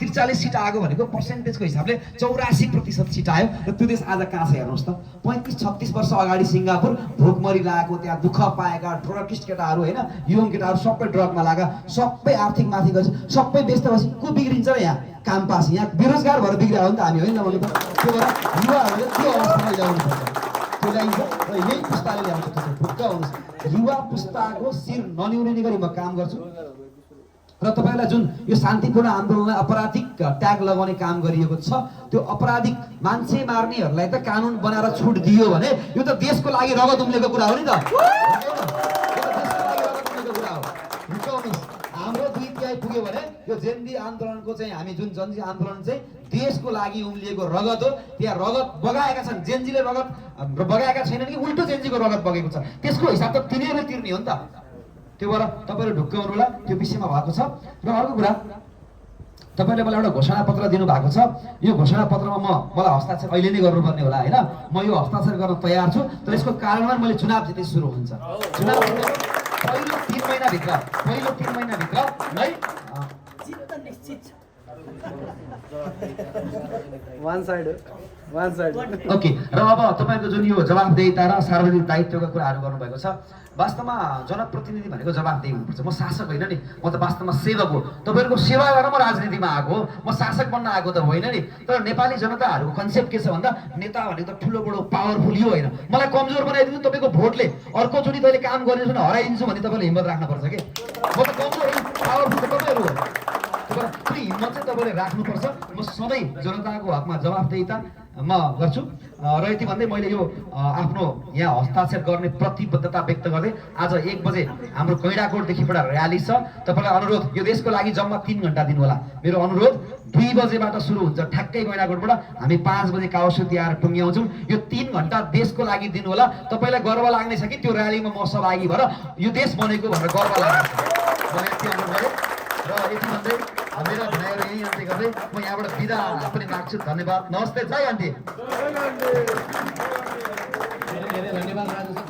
43 seat आएको भनेको पर्सेन्टेजको हिसाबले 84% सिट आयो र त्यो देश आज कहाँ छ हेर्नुहोस् त। 35-36 वर्ष अगाडि सिङ्गापुर भोकमरी लागेको, त्यहाँ दुःख पाएका ड्रगिस्ट केटाहरू होइन, युङ केटाहरू सबै ड्रगमा लागेका, सबै आर्थिक माथि गएपछि सबै व्यस्त भएपछि को बिग्रिन्छ र यहाँ काम पास, यहाँ बेरोजगार भएर बिग्रियो हो नि त हामी, होइन भने त। त्यो भएर युवाहरूले त्यो अवस्थामा ल्याउनु पर्छ, त्यो ल्याइन्छ र यही पुस्ताले ल्याउँछ। त्यसो ढुक्क हुनुहोस्, युवा पुस्ताको शिर ननिउरिने गरी म काम गर्छु र तपाईलाई जुन यो शान्तिपूर्ण आन्दोलनलाई अपराधिक ट्याग लगाउने काम गरिएको छ, त्यो अपराधिक मान्छे मार्नेहरूलाई त कानुन बनाएर छुट दियो भने यो त देशको लागि रगत उम्लेको कुरा हो नि त। हाम्रो 2/3 पुग्यो भने यो जेन्जी आन्दोलनको चाहिँ हामी जुन जेन्जी आन्दोलन चाहिँ देशको लागि उम्लिएको रगत हो। त्यहाँ रगत बगाएका छन्, जेन्जीले रगत बगाएका छैनन् कि उल्टो जेन्जीको रगत बगेको छ, त्यसको हिसाब त तिनीहरूले तिर्ने हो नि त। त्यो भएर तपाईँहरू ढुक्क हुनु होला, त्यो विषयमा भएको छ। र अर्को कुरा, तपाईँले मलाई एउटा घोषणापत्र दिनुभएको छ, यो घोषणापत्रमा मलाई हस्ताक्षर अहिले नै गर्नुपर्ने होला होइन, म यो हस्ताक्षर गर्न तयार छु। तर यसको कार्यान्वयन मैले चुनाव जिते सुरु हुन्छ। चुनाव पहिलो 3 महिनाभित्र नै ओके। र अब तपाईँको जुन यो जवाफदेहिता र सार्वजनिक दायित्वका कुराहरू गर्नुभएको छ, वास्तवमा जनप्रतिनिधि भनेको जवाफदेही हुनुपर्छ। म शासक होइन नि, म त वास्तवमा सेवक हो। तपाईँहरूको सेवा गरेर म राजनीतिमा आएको हो, म शासक बन्न आएको त होइन नि। तर नेपाली जनताहरूको कन्सेप्ट के छ भन्दा नेता भनेको त ठुलो बडो पावरफुल यो होइन, मलाई कमजोर बनाइदिनु तपाईँको भोटले, अर्कोचोटि तैँले काम गरिदिन्छु भने हराइदिन्छु भने तपाईँले हिम्मत राख्नुपर्छ कि म त कमजोर होइन, पावरफुल त तपाईँहरू हो। त्यो हिम्मत चाहिँ तपाईँले राख्नुपर्छ। म सधैँ जनताको हकमा जवाफदेहिता म गर्छु र यति भन्दै मैले यो आफ्नो यहाँ हस्ताक्षर गर्ने प्रतिबद्धता व्यक्त गर्दै आज 1 बजे हाम्रो कैडाकोटदेखिबाट र्याली छ। तपाईँलाई अनुरोध, यो देशको लागि जम्मा 3 घण्टा दिनु होला। मेरो अनुरोध 2 बजेबाट सुरु हुन्छ, ठ्याक्कै कैडाकोटबाट हामी 5 बजे काउसुती आएर टुङ्ग्याउँछौँ। यो 3 घण्टा देशको लागि दिनु होला। तपाईँलाई गर्व लाग्ने छ कि त्यो र्यालीमा म सहभागी भएर यो देश बनेको भनेर गर्व लाग्छ। म यति अनुरोध गरेँ र यति भन्दै मेरा भाइहरू यही अन्त्य गर्दै म यहाँबाट बिदा पनि माग्छु। धन्यवाद, नमस्ते, जय आन्टी। धेरै धन्यवाद राजु सर।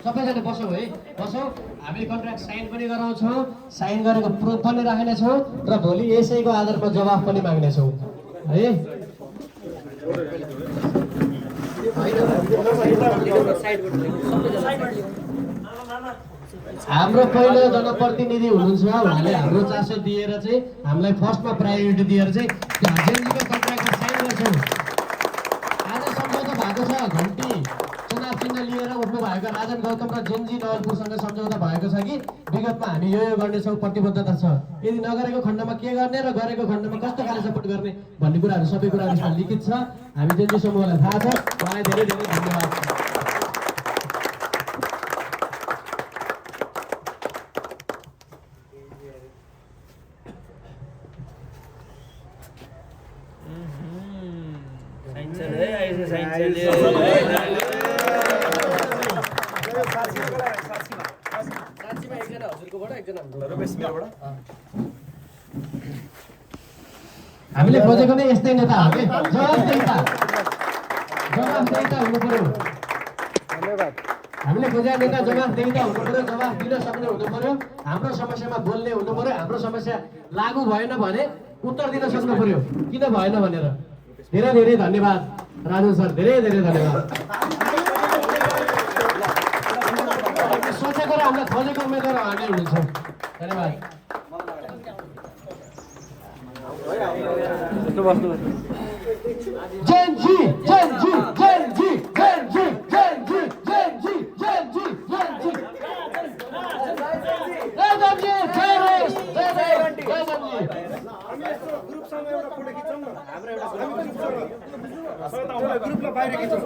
सबैजना बसौँ है, बसौँ। हामी कन्ट्र्याक्ट साइन पनि गराउँछौँ, साइन गरेको प्रुफ पनि राख्नेछौँ र भोलि यसैको आधारमा जवाफ पनि माग्नेछौँ है। हाम्रो पहिलो जनप्रतिनिधि हुनुहुन्छ, उहाँले हाम्रो चासो दिएर चाहिँ हामीलाई फर्स्टमा प्रायोरिटी दिएर चाहिँ जेन्जीको कन्ट्र्याक्टमा साइन गर्छौँ। आज सम्झौता भएको छ, घन्टी चुनाव चिन्ह लिएर उठ्नु भएको राजन गौतम र जेन्जी नवलपुरसँग सम्झौता भएको छ कि विगतमा हामी यो गर्नेछौँ, प्रतिबद्धता छ। यदि नगरेको खण्डमा के गर्ने र गरेको खण्डमा कस्तो खाले सपोर्ट गर्ने भन्ने कुराहरू सबै कुराहरू यसमा लिखित छ। हामी जेन्जी समूहलाई थाहा छ। उहाँलाई धेरै धेरै धन्यवाद। हामीले खोजेको नै यस्तै नेता हो कि जवाफदेहिता हुनु पर्यो। हामीले खोजेको नेता जवाफदेहिता हुनु पर्यो, जवाफ दिन सक्ने हुनु पर्यो, हाम्रो समस्यामा बोल्ने हुनु पर्यो, हाम्रो समस्या लागू भएन भने उत्तर दिन सक्नु पर्यो, किन भएन भनेर। धेरै धेरै धन्यवाद राजु सर, धेरै धेरै धन्यवाद। सोचेको र हामीलाई खोजेको उम्मेदवार हामी हुनुहुन्छ। धन्यवाद। Gen Z Gen Z Gen Z Gen Z Gen Z Gen Z Gen Z Gen Z Gen Z terrorist Gen Z ग्रुपसँग एउटा फोटो खिचौँ न, हाम्रो एउटा ग्रुपलाई बाहिर खिचौँ।